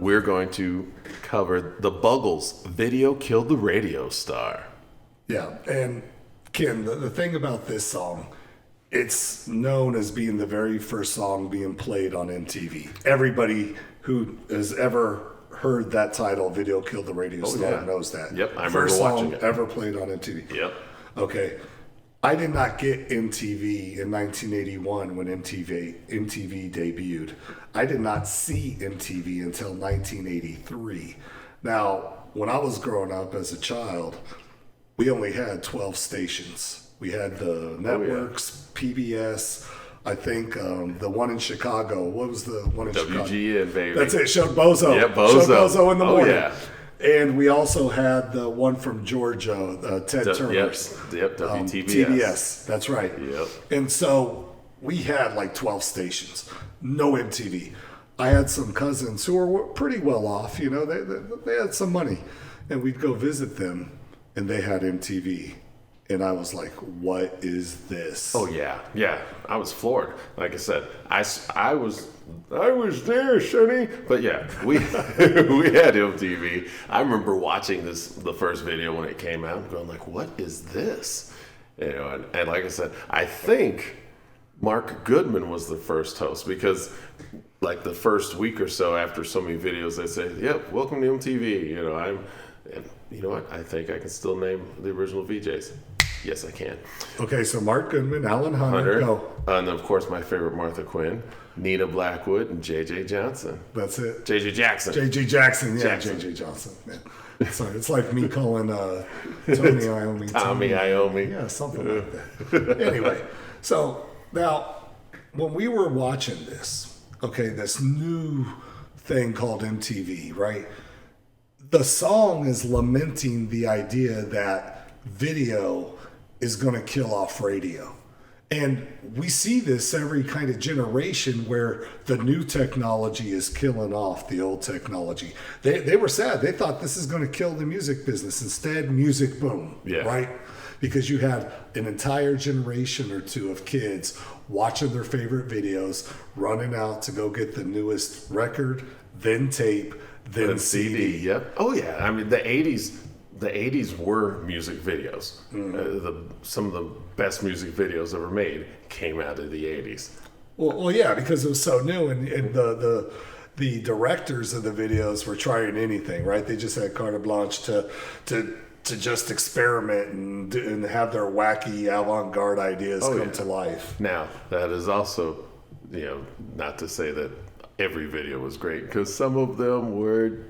we're going to cover the Buggles, Video Killed the Radio Star. Yeah, and Ken, the thing about this song, it's known as being the very first song being played on MTV. Everybody who has ever heard that title, Video Killed the Radio Star, knows that. Yep, I remember watching it. First song ever played on MTV. Yep. Okay. I did not get MTV in 1981 when MTV debuted. I did not see MTV until 1983. Now, when I was growing up as a child, we only had 12 stations. We had the networks, PBS, I think the one in Chicago. What was the one in Chicago? WGN, baby. That's it. Showed Bozo. Yeah, Bozo. Showed Bozo in the morning. Yeah. And we also had the one from Georgia, Ted Turner's. Yep, WTBS. TBS, that's right. Yep. And so we had like 12 stations, no MTV. I had some cousins who were pretty well off, you know, they had some money. And we'd go visit them, and they had MTV. And I was like, what is this? Oh, yeah. I was floored. Like I said, I was there, Sonny. But yeah, we had MTV. I remember watching the first video when it came out and going like, what is this? You know, and like I said, I think Mark Goodman was the first host because like the first week or so after so many videos, they say, yep, welcome to MTV. You know, and you know what? I think I can still name the original VJs. Yes, I can. Okay, so Mark Goodman, Alan Hunter. Go. And of course, my favorite Martha Quinn, Nina Blackwood, and J.J. Johnson. That's it. J.J. Jackson. J.J. Jackson, yeah, J.J. Johnson. Yeah. Sorry, it's like me calling Tony Iommi. Tommy Iommi. Yeah, something like that. Anyway, so now when we were watching this, okay, this new thing called MTV, right? The song is lamenting the idea that video is going to kill off radio. And we see this every kind of generation where the new technology is killing off the old technology. They were sad. They thought this is going to kill the music business. Instead, music boom, right? Because you had an entire generation or two of kids watching their favorite videos, running out to go get the newest record, then tape, then CD. Yep. Oh, yeah. I mean, the 80s were music videos. Some of the best music videos ever made came out of the 80s. Well, yeah, because it was so new, and the directors of the videos were trying anything, right? They just had carte blanche to just experiment and have their wacky avant-garde ideas come to life. Now, that is also, you know, not to say that every video was great, because some of them were,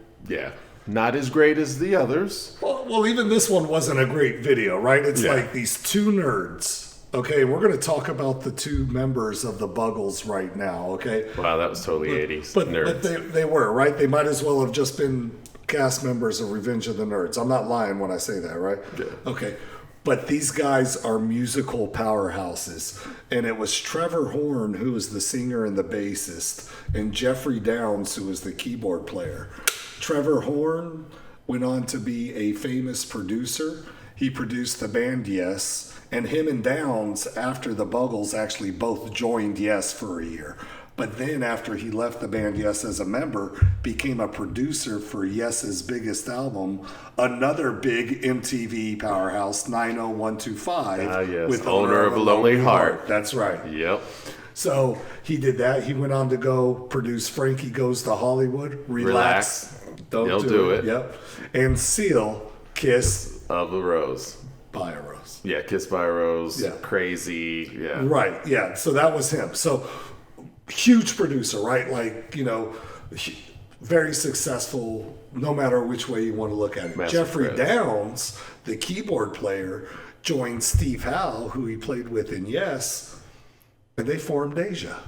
not as great as the others. Well, even this one wasn't a great video, right? It's like these two nerds. Okay, we're going to talk about the two members of the Buggles right now, okay? Wow, that was totally 80s. But nerds. they were, right? They might as well have just been cast members of Revenge of the Nerds. I'm not lying when I say that, right? Yeah. Okay. But these guys are musical powerhouses. And it was Trevor Horn, who was the singer and the bassist, and Jeffrey Downs, who was the keyboard player. Trevor Horn went on to be a famous producer. He produced the band Yes, and him and Downs, after the Buggles, actually both joined Yes for a year. But then after he left the band Yes as a member, became a producer for Yes's biggest album, another big MTV powerhouse, 90125, with Owner of a Lonely Heart. That's right. Yep. So he did that. He went on to go produce Frankie Goes to Hollywood, Relax. Don't do it. Yep. And Seal, Kiss of a Rose. By a Rose. Yeah, Kiss by a Rose. Yeah. Crazy. Yeah. Right. Yeah. So that was him. So huge producer, right? Like, you know, very successful, no matter which way you want to look at it. Jeffrey Downs, the keyboard player, joined Steve Howe, who he played with in Yes, and they formed Asia.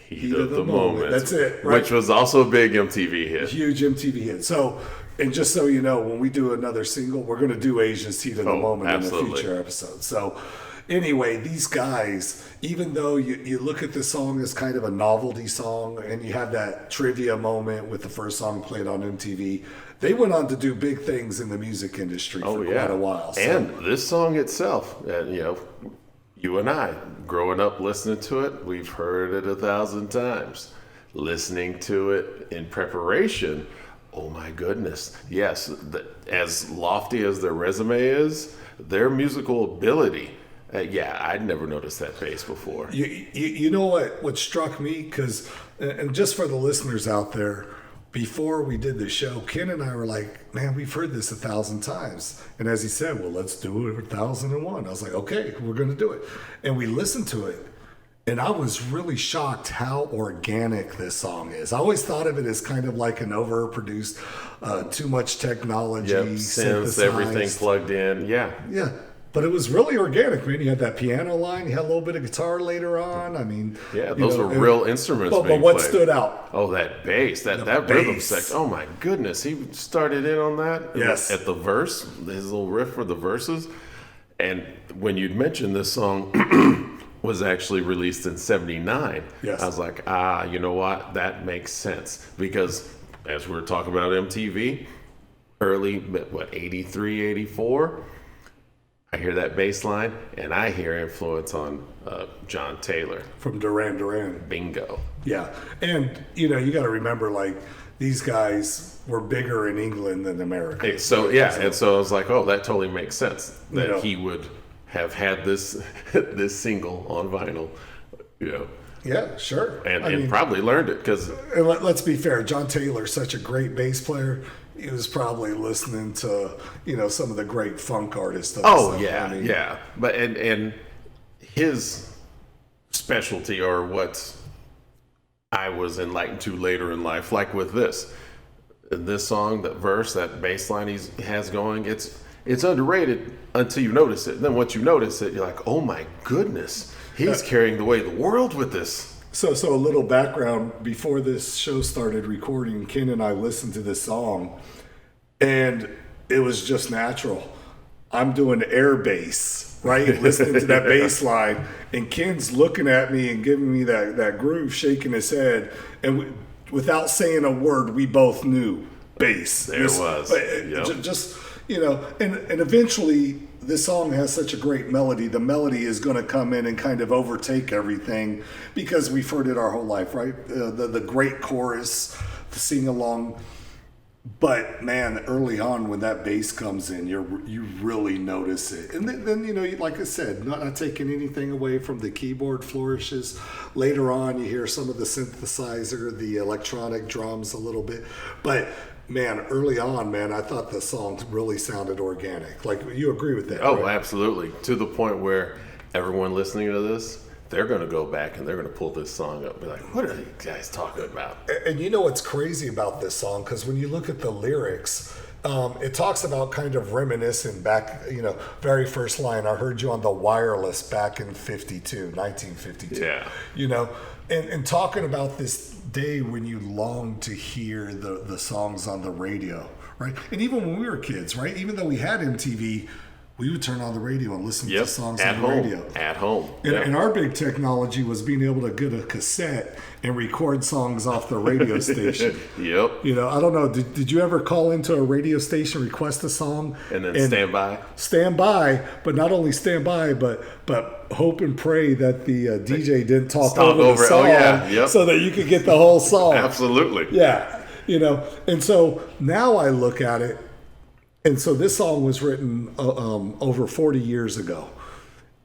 Heat of the Moment. That's it. Right? Which was also a big MTV hit. Huge MTV hit. So, and just so you know, when we do another single, we're going to do Asia's Heat of the Moment in a future episode. So, anyway, these guys, even though you look at the song as kind of a novelty song and you have that trivia moment with the first song played on MTV, they went on to do big things in the music industry for quite a while. So. And this song itself, you know, you and I, growing up listening to it, we've heard it 1,000 times. listening to it in preparation, oh my goodness. Yes, as lofty as their resume is, their musical ability. Yeah, I'd never noticed that bass before. You know what struck me? Because, and just for the listeners out there, before we did the show, Ken and I were like, man, we've heard this 1,000 times. And as he said, well, let's do it 1,001. I was like, okay, we're going to do it. And we listened to it. And I was really shocked how organic this song is. I always thought of it as kind of like an overproduced, too much technology, synths, everything plugged in. Yeah. Yeah. But it was really organic, man. You had that piano line. You had a little bit of guitar later on. I mean, yeah, those were real instruments. But what stood out? Oh, that bass, that rhythm section. Oh my goodness, he started in on that. Yes, at the verse, his little riff for the verses. And when you'd mentioned this song was actually released in '79, yes, I was like, you know what? That makes sense because as we were talking about MTV, early 83, 84. I hear that bass line, and I hear influence on John Taylor. From Duran Duran. Bingo. Yeah. And, you got to remember, like, these guys were bigger in England than America. So I was like, oh, that totally makes sense. That he would have had this single on vinyl, Yeah, sure. And probably learned it. And let's be fair, John Taylor's such a great bass player. He was probably listening to, some of the great funk artists. Yeah. But and his specialty, or what I was enlightened to later in life, like with this song, that verse, that bass line he has going, it's underrated until you notice it. And then once you notice it, you're like, oh my goodness, he's carrying the weight of the world with this. So a little background, before this show started recording, Ken and I listened to this song, and it was just natural. I'm doing air bass, right? Listening to that bass line, and Ken's looking at me and giving me that groove, shaking his head, and without saying a word, we both knew bass. There it was. Yep. Just, and eventually this song has such a great melody. The melody is going to come in and kind of overtake everything because we've heard it our whole life, right? The great chorus, the sing along. But man, early on when that bass comes in, you really notice it. And then like I said, not taking anything away from the keyboard flourishes. Later on, you hear some of the synthesizer, the electronic drums a little bit. But man, early on, I thought the song really sounded organic. Like, you agree with that? Oh, right? Absolutely. To the point where everyone listening to this, they're going to go back and they're going to pull this song up and be like, what are you guys talking about? And you know what's crazy about this song? Because when you look at the lyrics, it talks about kind of reminiscing back, very first line, I heard you on the wireless back in 1952. Yeah. And talking about this day when you long to hear the songs on the radio, right? And even when we were kids, right? Even though we had MTV, we would turn on the radio and listen to songs on the radio. At home. And our big technology was being able to get a cassette and record songs off the radio station. Yep. I don't know. Did you ever call into a radio station, request a song, and then stand by? Stand by, but not only stand by, but hope and pray that the DJ didn't talk over the song, so that you could get the whole song. Absolutely. Yeah. And so now I look at it. And so this song was written over 40 years ago.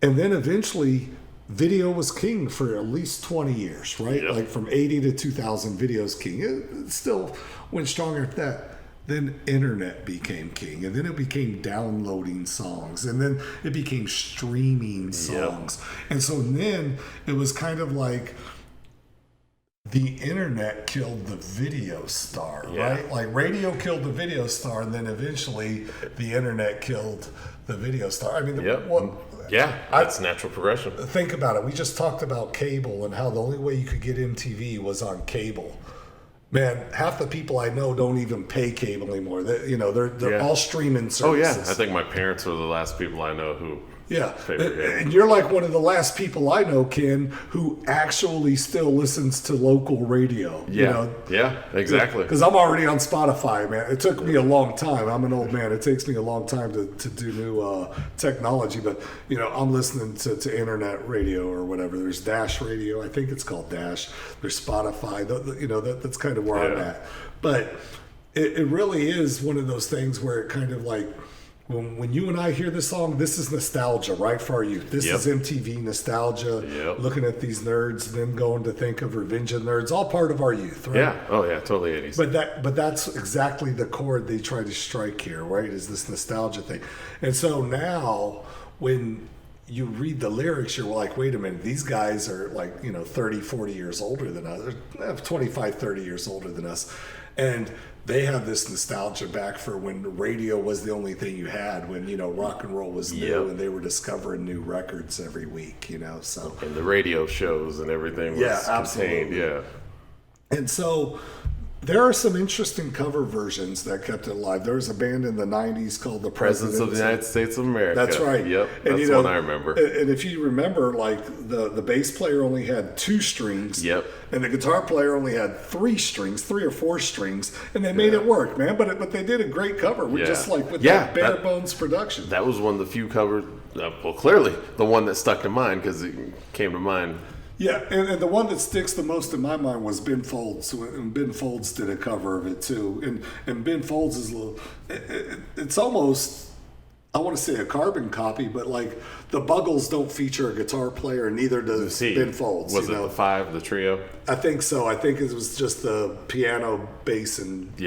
And then eventually video was king for at least 20 years, right? Yep. Like from 80 to 2000, video's king. It still went stronger at that. Then internet became king. And then it became downloading songs. And then it became streaming songs. Yep. And so then it was kind of like the internet killed the video star, right? Like radio killed the video star, and then eventually the internet killed the video star. I mean, that's natural progression. Think about it. We just talked about cable and how the only way you could get MTV was on cable. Man, half the people I know don't even pay cable anymore. They're all streaming services. Oh yeah, I think my parents were the last people I know who Yeah, favorite game. and you're like one of the last people I know, Ken, who actually still listens to local radio. Yeah, You know? yeah, exactly. Because I'm already on Spotify, man. It took me a long time. I'm an old man. It takes me a long time to do new technology. But, you know, I'm listening to internet radio or whatever. There's Dash Radio. I think it's called Dash. There's Spotify. You know, that's kind of where I'm at. But it really is one of those things where it kind of like, when you and I hear this song, this is nostalgia, right, for our youth. This is MTV nostalgia, looking at these nerds, then going to think of Revenge of the Nerds, all part of our youth, right? Yeah, oh yeah, totally 80s. But that's exactly the chord they try to strike here, right, is this nostalgia thing. And so now, when you read the lyrics, you're like, wait a minute, these guys are like, you know, 30, 40 years older than us, they're 25, 30 years older than us. And they have this nostalgia back for when radio was the only thing you had, when, you know, rock and roll was new and they were discovering new records every week, you know, so. And the radio shows and everything was contained, And so there are some interesting cover versions that kept it alive. There was a band in the 90s called The Presidents of the United States of America. That's right. Yep, and, that's one I remember. And if you remember, like, the bass player only had 2 strings. Yep. And the guitar player only had 3 or 4 strings, and they made it work, man. But they did a great cover. With just like with that bare bones production. That was one of the few covers. Well, clearly the one that stuck to mind because it came to mind. Yeah, and the one that sticks the most in my mind was Ben Folds. And Ben Folds did a cover of it too. And Ben Folds is a little. It's almost, I want to say a carbon copy, but like the Buggles don't feature a guitar player, and neither does Ben Folds. Was it the 5, the trio? I think so. I think it was just the piano, bass, and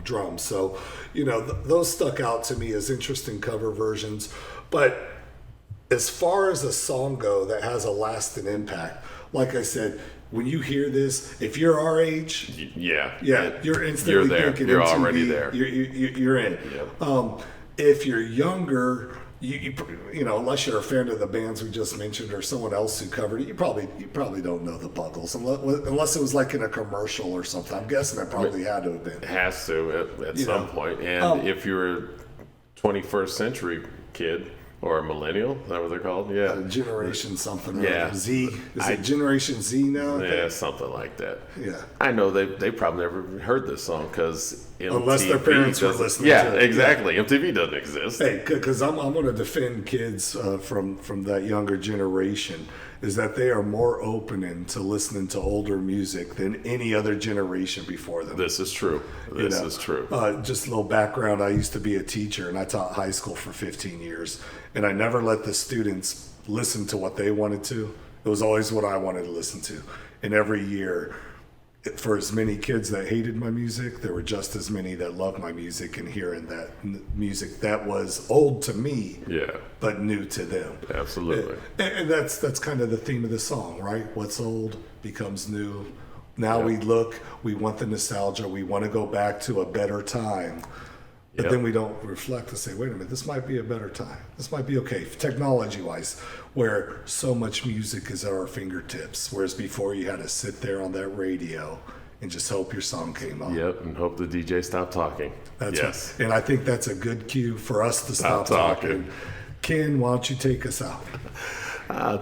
drums. So, you know, those stuck out to me as interesting cover versions. But as far as a song go that has a lasting impact, like I said, when you hear this, if you're our age, you're instantly thinking you're MTV, already there. You're in. Yep. If you're younger, you know, unless you're a fan of the bands we just mentioned or someone else who covered it, you probably don't know the Buggles unless it was like in a commercial or something. I'm guessing it probably had to have been. It has to at some point. And if you're a 21st century kid. Or a millennial, is that what they're called? Yeah. Generation something. Yeah. Z. Is it Generation Z now? Yeah, something like that. Yeah. I know they probably never heard this song because unless their parents were listening to it. Yeah, exactly. MTV doesn't exist. Hey, because I'm going to defend kids from that younger generation, is that they are more open to listening to older music than any other generation before them. This is true. This is true. Just a little background. I used to be a teacher, and I taught high school for 15 years. And I never let the students listen to what they wanted to. It was always what I wanted to listen to. And every year, for as many kids that hated my music, there were just as many that loved my music and hearing that music that was old to me, but new to them. Absolutely. And that's kind of the theme of the song, right? What's old becomes new. Now we want the nostalgia. We want to go back to a better time. But then we don't reflect to say, wait a minute, this might be a better time. This might be okay, technology-wise, where so much music is at our fingertips. Whereas before you had to sit there on that radio and just hope your song came on. Yep, and hope the DJ stopped talking. That's right. And I think that's a good cue for us to stop talking. Ken, why don't you take us out?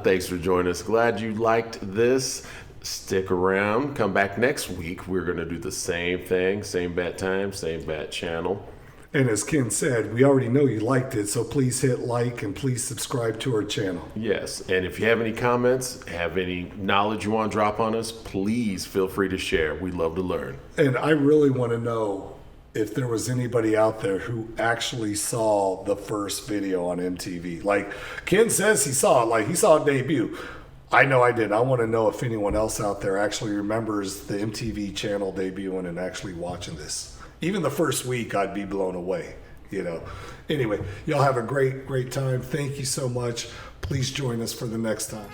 Thanks for joining us. Glad you liked this. Stick around. Come back next week. We're going to do the same thing, same bat time, same bat channel. And as Ken said, we already know you liked it, so please hit like and please subscribe to our channel. Yes, and if you have any comments, have any knowledge you want to drop on us, please feel free to share. We'd love to learn. And I really want to know if there was anybody out there who actually saw the first video on MTV. Like Ken says he saw it, like he saw it debut. I know I did. I want to know if anyone else out there actually remembers the MTV channel debuting and actually watching this. Even the first week, I'd be blown away, you know. Anyway, y'all have a great time. Thank you so much. Please join us for the next time.